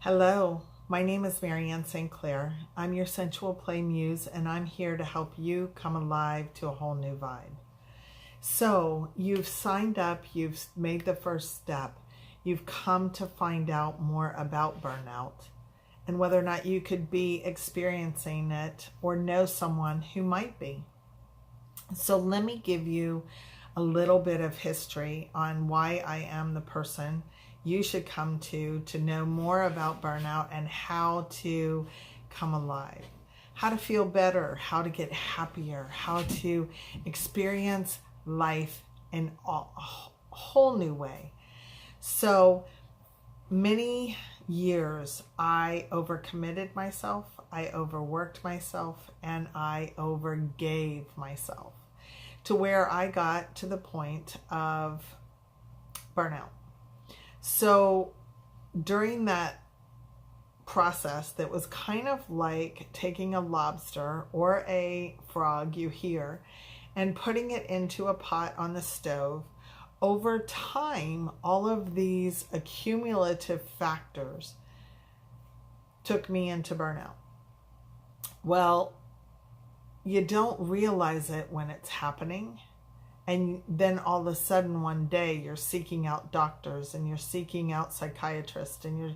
Hello, my name is Marianne St Clair. I'm your sensual play muse, and I'm here to help you come alive to a whole new vibe. So you've signed up, you've made the first step, you've come to find out more about burnout and whether or not you could be experiencing it or know someone who might be. So let me give you a little bit of history on why I am the person you should come to know more about burnout and how to come alive, how to feel better, how to get happier, how to experience life in a whole new way. So many years I overcommitted myself, I overworked myself, and I overgave myself to where I got to the point of burnout. So during that process, that was kind of like taking a lobster or a frog you hear and putting it into a pot on the stove. Over time, all of these accumulative factors took me into burnout. Well, you don't realize it when it's happening. And then all of a sudden one day you're seeking out doctors and you're seeking out psychiatrists and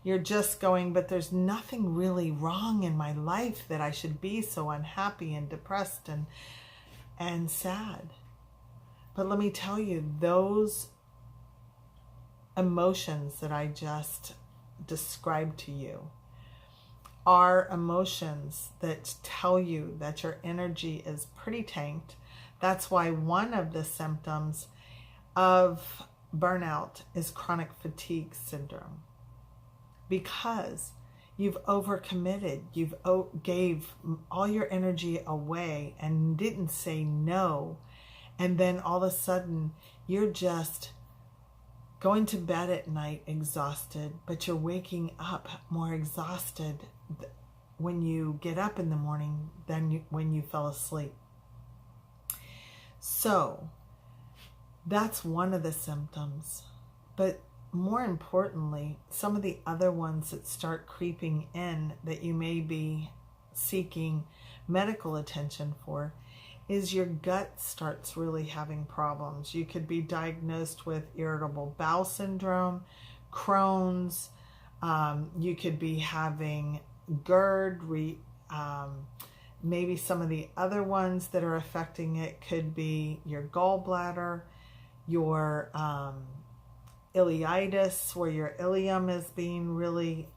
you're just going, but there's nothing really wrong in my life that I should be so unhappy and depressed and sad. But let me tell you, those emotions that I just described to you are emotions that tell you that your energy is pretty tanked. That's why one of the symptoms of burnout is chronic fatigue syndrome, because you've overcommitted, you've gave all your energy away and didn't say no. And then all of a sudden you're just going to bed at night exhausted, but you're waking up more exhausted when you get up in the morning than when you fell asleep. So that's one of the symptoms. But more importantly, some of the other ones that start creeping in that you may be seeking medical attention for is your gut starts really having problems. You could be diagnosed with irritable bowel syndrome, Crohn's, you could be having GERD, maybe some of the other ones that are affecting it could be your gallbladder, your ileitis, where your ileum is being really,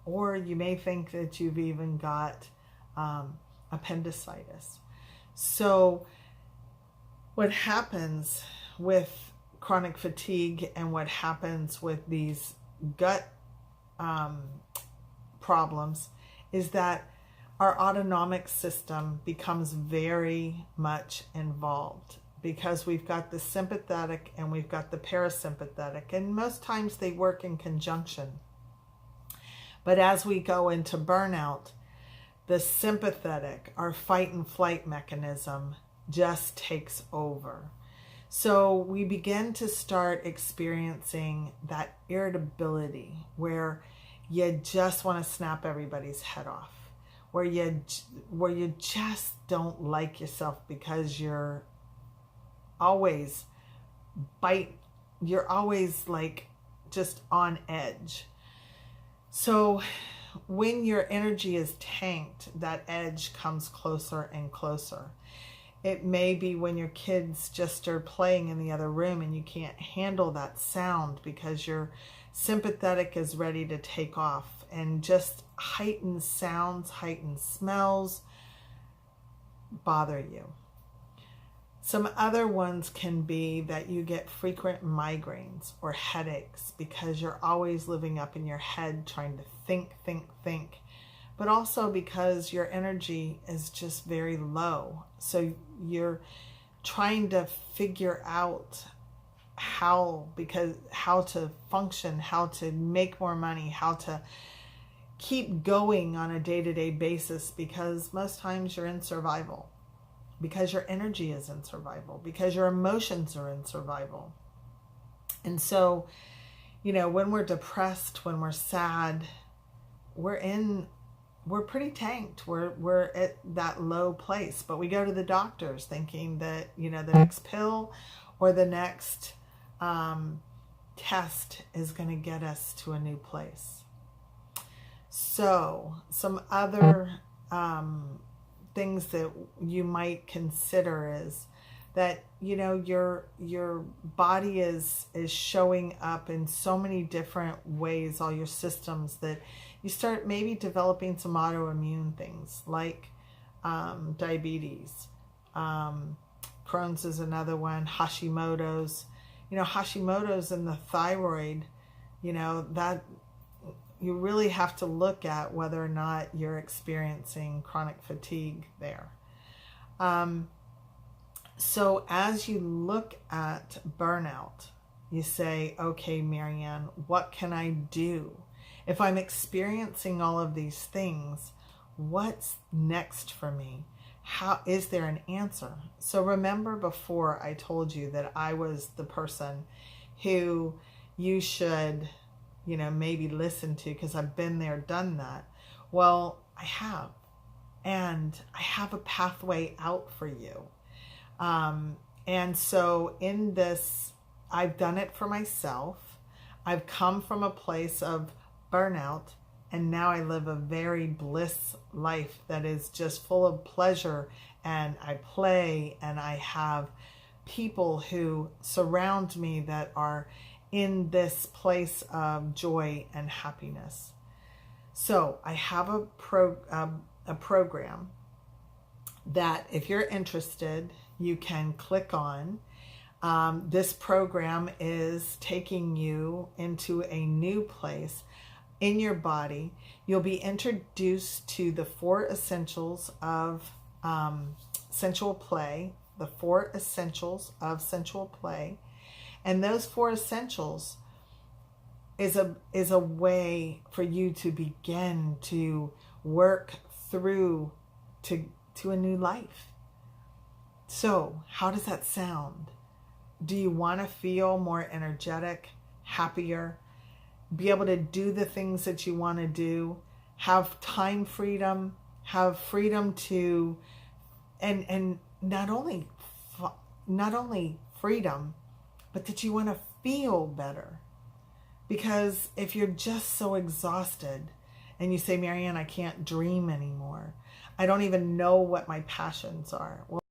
or you may think that you've even got appendicitis. So what happens with chronic fatigue and what happens with these gut problems is that our autonomic system becomes very much involved, because we've got the sympathetic and we've got the parasympathetic, and most times they work in conjunction. But as we go into burnout, the sympathetic, our fight and flight mechanism, just takes over. So we begin to start experiencing that irritability where you just want to snap everybody's head off, where you just don't like yourself because you're always like just on edge. So when your energy is tanked, that edge comes closer and closer. It may be when your kids just are playing in the other room and you can't handle that sound because your sympathetic is ready to take off, and just heightened sounds, heightened smells bother you. Some other ones can be that you get frequent migraines or headaches because you're always living up in your head trying to think, but also because your energy is just very low. So you're trying to figure out how to function, how to make more money, how to keep going on a day-to-day basis, because most times you're in survival, because your energy is in survival, because your emotions are in survival. And so you know, when we're depressed, when we're sad, we're pretty tanked. We're at that low place, but we go to the doctors thinking that, you know, the next pill or the next test is going to get us to a new place. So some other things that you might consider is that, you know, your body is showing up in so many different ways, all your systems, that you start maybe developing some autoimmune things like diabetes. Crohn's is another one. Hashimoto's. You know, Hashimoto's and the thyroid, you know, that you really have to look at whether or not you're experiencing chronic fatigue there. So as you look at burnout, you say, okay, Marianne, what can I do? If I'm experiencing all of these things, what's next for me? How is there an answer? So remember before I told you that I was the person who you should, you know, maybe listen to because I've been there, done that. Well, I have. And I have a pathway out for you. And so in this, I've done it for myself. I've come from a place of burnout, and now I live a very bliss life that is just full of pleasure, and I play, and I have people who surround me that are in this place of joy and happiness. So I have a program that if you're interested, you can click on. This program is taking you into a new place in your body. You'll be introduced to the 4 essentials of sensual play, the 4 essentials of sensual play. And those 4 essentials is a way for you to begin to work through to a new life. So how does that sound? Do you want to feel more energetic, happier, be able to do the things that you want to do, have time freedom, have freedom to, and not only freedom, but that you want to feel better? Because if you're just so exhausted and you say, Marianne, I can't dream anymore, I don't even know what my passions are. Well,